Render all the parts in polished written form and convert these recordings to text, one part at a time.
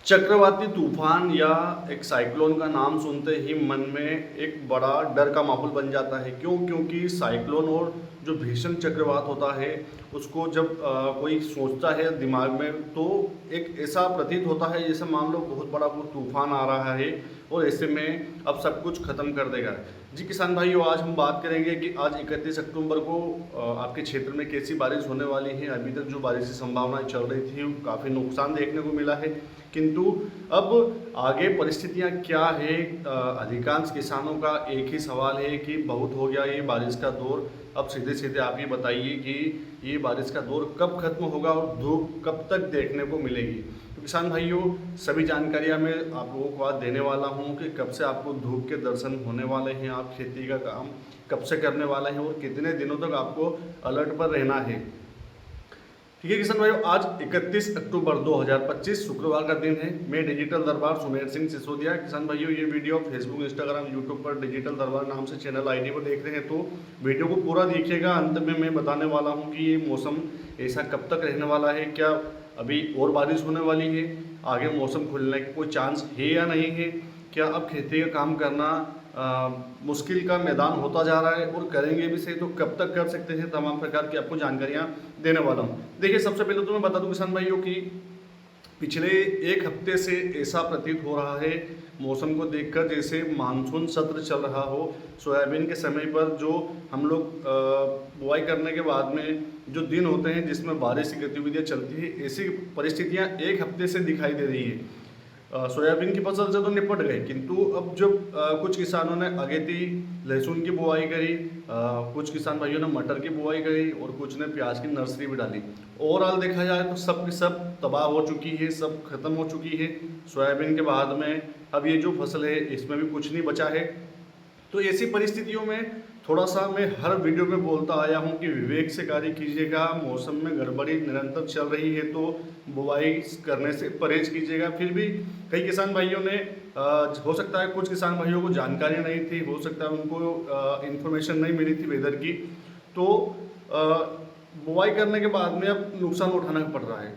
चक्रवाती तूफान या एक साइक्लोन का नाम सुनते ही मन में एक बड़ा डर का माहौल बन जाता है। क्यों? क्योंकि साइक्लोन और जो भीषण चक्रवात होता है उसको जब कोई सोचता है दिमाग में तो एक ऐसा प्रतीत होता है जैसे मान लो बहुत बड़ा वो तूफान आ रहा है और ऐसे में अब सब कुछ ख़त्म कर देगा। जी किसान भाइयों, आज हम बात करेंगे कि आज 31 अक्टूबर को आपके क्षेत्र में कैसी बारिश होने वाली है। अभी तक जो बारिश की संभावनाएं चल रही थी काफ़ी नुकसान देखने को मिला है, किंतु अब आगे परिस्थितियां क्या है। अधिकांश किसानों का एक ही सवाल है कि बहुत हो गया ये बारिश का दौर, अब सीधे सीधे आप ये बताइए कि ये बारिश का दौर कब खत्म होगा और धूप कब तक देखने को मिलेगी। तो किसान भाइयों, सभी जानकारियां मैं आप लोगों को आज देने वाला हूं कि कब से आपको धूप के दर्शन होने वाले हैं, आप खेती का काम कब से करने वाले हैं और कितने दिनों तक आपको अलर्ट पर रहना है। ठीक है किसान भाइयों, आज 31 अक्टूबर 2025 शुक्रवार का दिन है। मैं डिजिटल दरबार सुमेर सिंह सिसोदिया। किसान भाइयों, ये वीडियो फेसबुक, इंस्टाग्राम, यूट्यूब पर डिजिटल दरबार नाम से चैनल आईडी पर देख रहे हैं तो वीडियो को पूरा देखिएगा। अंत में मैं बताने वाला हूँ कि ये मौसम ऐसा कब तक रहने वाला है, क्या अभी और बारिश होने वाली है, आगे मौसम खुलने का कोई चांस है या नहीं है, क्या अब खेती का काम करना मुश्किल का मैदान होता जा रहा है और करेंगे भी सही तो कब तक कर सकते हैं। तमाम प्रकार की आपको जानकारियां देने वाला हूं। देखिए, सबसे पहले तो मैं बता दूं किसान भाइयों की पिछले एक हफ्ते से ऐसा प्रतीत हो रहा है मौसम को देखकर जैसे मानसून सत्र चल रहा हो। सोयाबीन के समय पर जो हम लोग बुआई करने के बाद में जो दिन होते हैं जिसमें बारिश की गतिविधियां चलती है, ऐसी परिस्थितियां एक हफ्ते से दिखाई दे रही है। सोयाबीन की फसल से तो निपट गए, किंतु अब जब कुछ किसानों ने अगेती लहसुन की बुआई करी, कुछ किसान भाइयों ने मटर की बुआई करी और कुछ ने प्याज की नर्सरी भी डाली। ओवरऑल देखा जाए तो सब की सब तबाह हो चुकी है, सब खत्म हो चुकी है। सोयाबीन के बाद में अब ये जो फसल है इसमें भी कुछ नहीं बचा है। तो ऐसी परिस्थितियों में थोड़ा सा मैं हर वीडियो में बोलता आया हूं कि विवेक से कार्य कीजिएगा। मौसम में गड़बड़ी निरंतर चल रही है तो बुआई करने से परहेज कीजिएगा। फिर भी कई किसान भाइयों ने हो सकता है कुछ किसान भाइयों को जानकारी नहीं थी, हो सकता है उनको इन्फॉर्मेशन नहीं मिली थी वेदर की, तो बुआई करने के बाद में अब नुकसान उठाना पड़ रहा है।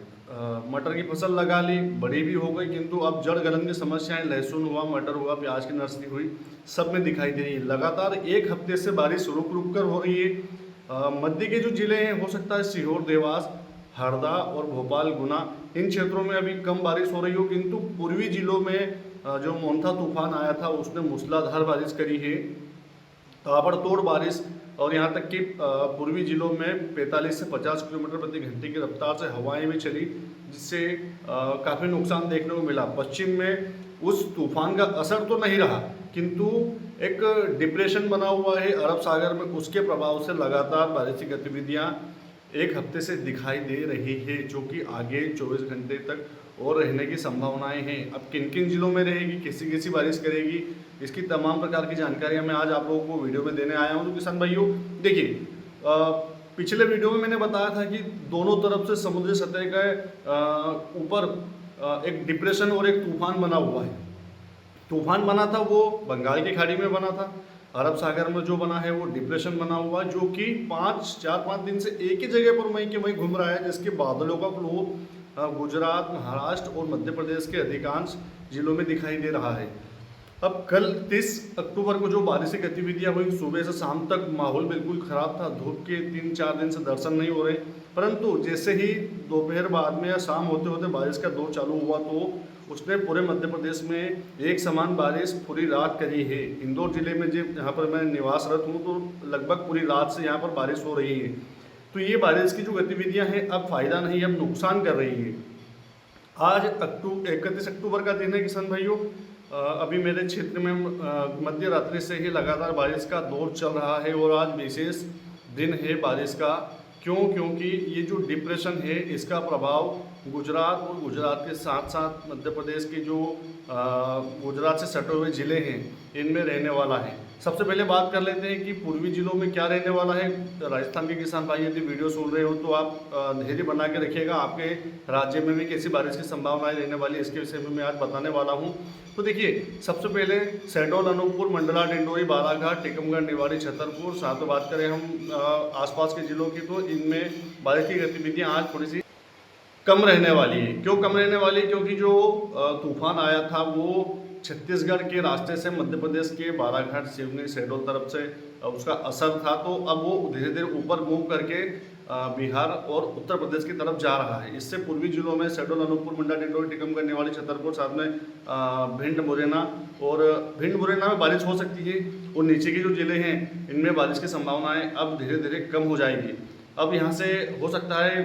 मटर की फसल लगा ली, बड़ी भी हो गई, किंतु अब जड़ गलन की समस्याएं लहसुन हुआ, मटर हुआ, प्याज की नर्सरी हुई, सब में दिखाई दे रही है। लगातार एक हफ्ते से बारिश रुक रुक कर हो रही है। मध्य के जो जिले हैं, हो सकता है सीहोर, देवास, हरदा और भोपाल, गुना, इन क्षेत्रों में अभी कम बारिश हो रही हो, किंतु पूर्वी जिलों में जो मोन्था तूफान आया था उसने मूसलाधार बारिश करी है, ताबड़तोड़ बारिश। और यहाँ तक कि पूर्वी जिलों में 45 से 50 किलोमीटर प्रति घंटे की रफ्तार से हवाएं भी चली, जिससे काफ़ी नुकसान देखने को मिला। पश्चिम में उस तूफान का असर तो नहीं रहा, किंतु एक डिप्रेशन बना हुआ है अरब सागर में, उसके प्रभाव से लगातार बारिश की गतिविधियाँ एक हफ्ते से दिखाई दे रही है, जो कि आगे 24 घंटे तक और रहने की संभावनाएं हैं। अब किन किन जिलों में रहेगी, कैसी कैसी बारिश करेगी, इसकी तमाम प्रकार की जानकारियां मैं आज आप लोगों को वीडियो में देने आया हूं। तो किसान भाइयों देखिए, पिछले वीडियो में मैंने बताया था कि दोनों तरफ से समुद्री सतह के ऊपर एक डिप्रेशन और एक तूफान बना हुआ है। तूफान बना था वो बंगाल की खाड़ी में बना था, अरब सागर में जो बना है वो डिप्रेशन बना हुआ है, जो कि 4-5 दिन से एक ही जगह पर वहीं के वहीं घूम रहा है, जिसके बादलों का फ्लो गुजरात, महाराष्ट्र और मध्य प्रदेश के अधिकांश जिलों में दिखाई दे रहा है। अब कल 30 अक्टूबर को जो बारिश की गतिविधियां हुई, सुबह से शाम तक माहौल बिल्कुल खराब था, धूप के 3-4 दिन से दर्शन नहीं हो रहे, परंतु जैसे ही दोपहर बाद में या शाम होते होते बारिश का दौर चालू हुआ तो उसने पूरे मध्य प्रदेश में एक समान बारिश पूरी रात करी है। इंदौर जिले में जहाँ पर मैं निवासरत हूँ तो लगभग पूरी रात से यहाँ पर बारिश हो रही है। तो ये बारिश की जो गतिविधियां हैं अब फायदा नहीं, अब नुकसान कर रही है। आज 31 अक्टूबर का दिन है किसान भाइयों। अभी मेरे क्षेत्र में मध्य रात्रि से ही लगातार बारिश का दौर चल रहा है और आज विशेष दिन है बारिश का। क्यों? क्योंकि ये जो डिप्रेशन है इसका प्रभाव गुजरात और गुजरात के साथ साथ मध्य प्रदेश के जो गुजरात से सटे हुए ज़िले हैं इनमें रहने वाला है। सबसे पहले बात कर लेते हैं कि पूर्वी जिलों में क्या रहने वाला है। राजस्थान के किसान भाई यदि वीडियो सुन रहे हो तो आप धैर्य बना के रखिएगा, आपके राज्य में भी कैसी बारिश की संभावनाएं रहने वाली है इसके विषय में मैं आज बताने वाला हूं। तो देखिए, सबसे पहले शहडोल, अनूपपुर, मंडला, डिंडोरी, बालाघाट, टीकमगढ़, निवाड़ी, छतरपुर, साथ में बात करें हम आसपास के जिलों की तो इनमें बारिश की गतिविधियाँ आज थोड़ी सी कम रहने वाली है। क्यों कम रहने वाली है? क्योंकि जो तूफान आया था वो छत्तीसगढ़ के रास्ते से मध्य प्रदेश के बालाघाट, सिवनी, शहडोल तरफ से उसका असर था। तो अब वो धीरे धीरे ऊपर मूव करके बिहार और उत्तर प्रदेश की तरफ जा रहा है। इससे पूर्वी जिलों में शहडोल, अनूपपुर, मंडला, डिंडोरी, टीकमगढ़, निवाड़ी, छतरपुर, साथ में भिंड, मुरैना और भिंड मुरैना में बारिश हो सकती है। और नीचे के जो जिले हैं इनमें बारिश की संभावनाएं अब धीरे धीरे कम हो जाएगी। अब यहाँ से हो सकता है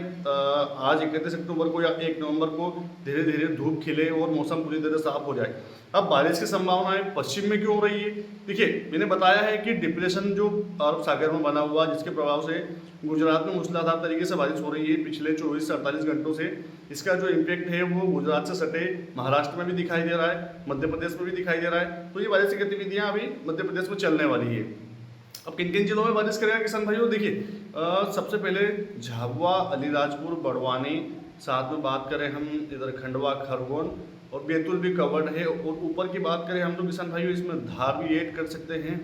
आज 31 अक्टूबर को या 1 नवंबर को धीरे धीरे धूप खिले और मौसम पूरी तरह साफ हो जाए। अब बारिश की संभावनाएं पश्चिम में क्यों हो रही है? देखिए, मैंने बताया है कि डिप्रेशन जो अरब सागर में बना हुआ, जिसके प्रभाव से गुजरात में मूसलाधार तरीके से बारिश हो रही है पिछले 24 से 48 घंटों से। इसका जो इम्पैक्ट है वो गुजरात से सटे महाराष्ट्र में भी दिखाई दे रहा है, मध्य प्रदेश में भी दिखाई दे रहा है। तो ये बारिश की गतिविधियाँ अभी मध्य प्रदेश में चलने वाली है। अब किन किन जिलों में बारिश करेगा किसान भाइयों? देखिए, सबसे पहले झाबुआ, अलीराजपुर, बड़वानी, साथ में बात करें हम इधर खंडवा, खरगोन और बैतूल भी कवर्ड है। और ऊपर की बात करें हम तो किसान भाइयों इसमें धार भी ऐड कर सकते हैं।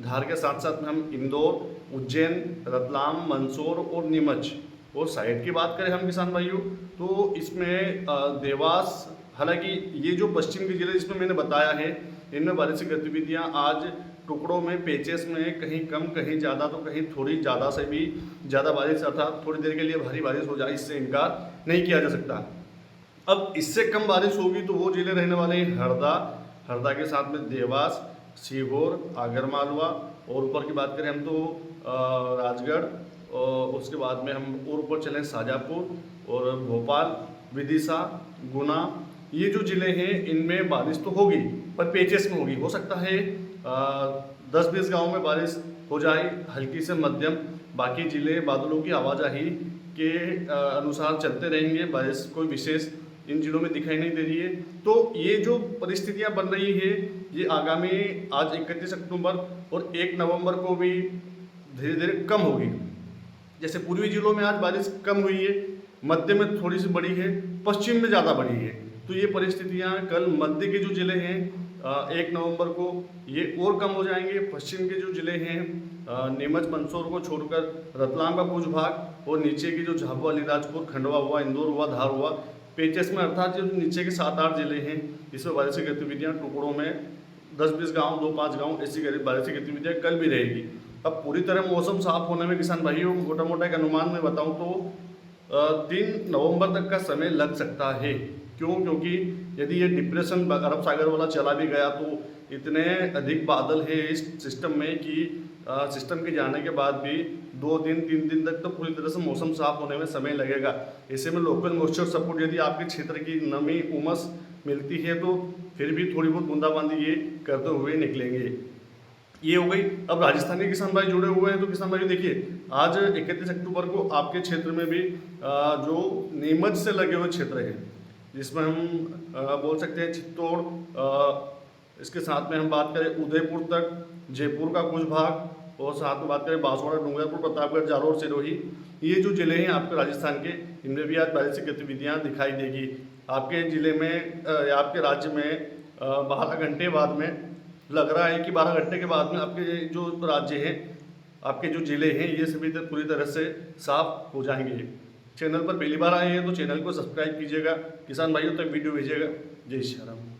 धार के साथ साथ में हम इंदौर, उज्जैन, रतलाम, मंदसौर और नीमच। और साइड की बात करें हम किसान भाइयों तो इसमें देवास, हालांकि ये जो पश्चिम के जिले जिसमें मैंने बताया है इनमें बारिश की गतिविधियाँ आज टुकड़ों में, पेचेस में कहीं कम कहीं ज़्यादा, तो कहीं थोड़ी ज़्यादा से भी ज़्यादा बारिश अर्थात थोड़ी देर के लिए भारी बारिश हो जाए, इससे इनकार नहीं किया जा सकता। अब इससे कम बारिश होगी तो वो जिले रहने वाले हैं हरदा के साथ में देवास, सीहोर, आगरमालवा और ऊपर की बात करें हम तो राजगढ़, और उसके बाद में हम और ऊपर चलें शाजापुर और भोपाल, विदिशा, गुना। ये जो ज़िले हैं इनमें बारिश तो होगी पर पेचेस में होगी। हो सकता है 10-20 गाँव में बारिश हो जाए हल्की से मध्यम, बाकी ज़िले बादलों की आवाजाही के अनुसार चलते रहेंगे। बारिश कोई विशेष इन जिलों में दिखाई नहीं दे रही है। तो ये जो परिस्थितियां बन रही है ये आगामी आज 31 अक्टूबर और 1 नवंबर को भी धीरे धीरे कम होगी। जैसे पूर्वी जिलों में आज बारिश कम हुई है, मध्य में थोड़ी सी बढ़ी है, पश्चिम में ज़्यादा बढ़ी है। तो ये परिस्थितियां कल मध्य के जो ज़िले हैं 1 नवंबर को ये और कम हो जाएंगे। पश्चिम के जो ज़िले हैं नीमच, मंदसौर को छोड़कर रतलाम का कुछ भाग और नीचे के जो झाबुआ, अलीराजपुर, खंडवा हुआ, इंदौर हुआ, धार हुआ, पेचेस में अर्थात जो नीचे के 7-8 जिले हैं इसमें बारिश की गतिविधियाँ टुकड़ों में 10-20 गाँव, 2-5 गाँव ऐसी बारिश की गतिविधियाँ कल भी रहेगी। अब पूरी तरह मौसम साफ होने में किसान भाइयों मोटा मोटा एक अनुमान में बताऊं तो 3 नवंबर तक का समय लग सकता है। क्यों? क्योंकि यदि ये डिप्रेशन अरब सागर वाला चला भी गया तो इतने अधिक बादल है इस सिस्टम में कि सिस्टम के जाने के बाद भी 2 दिन 3 दिन तक तो पूरी तरह से मौसम साफ होने में समय लगेगा। ऐसे में लोकल मॉइस्चर सपोर्ट यदि आपके क्षेत्र की नमी, उमस मिलती है तो फिर भी थोड़ी बहुत बूंदाबांदी ये करते हुए निकलेंगे। ये हो गई। अब राजस्थानी किसान भाई जुड़े हुए हैं तो किसान भाई देखिए, आज 31 अक्टूबर को आपके क्षेत्र में भी जो नीमच से लगे हुए क्षेत्र हैं जिसमें हम बोल सकते हैं चित्तौड़, इसके साथ में हम बात करें उदयपुर तक, जयपुर का कुछ भाग और साथ में बात करें बांसवाड़ा, डूंगरपुर, प्रतापगढ़, जालोर, सिरोही, ये जो ज़िले हैं आपके राजस्थान के इनमें भी आज बारिश की गतिविधियाँ दिखाई देगी। आपके ज़िले में या आपके राज्य में 12 घंटे बाद में लग रहा है कि 12 घंटे के बाद में आपके जो राज्य हैं, आपके जो ज़िले हैं ये सभी तक पूरी तरह से साफ हो जाएंगे। चैनल पर पहली बार आए हैं तो चैनल को सब्सक्राइब कीजिएगा, किसान भाइयों तक वीडियो भेजिएगा। जय श्री राम।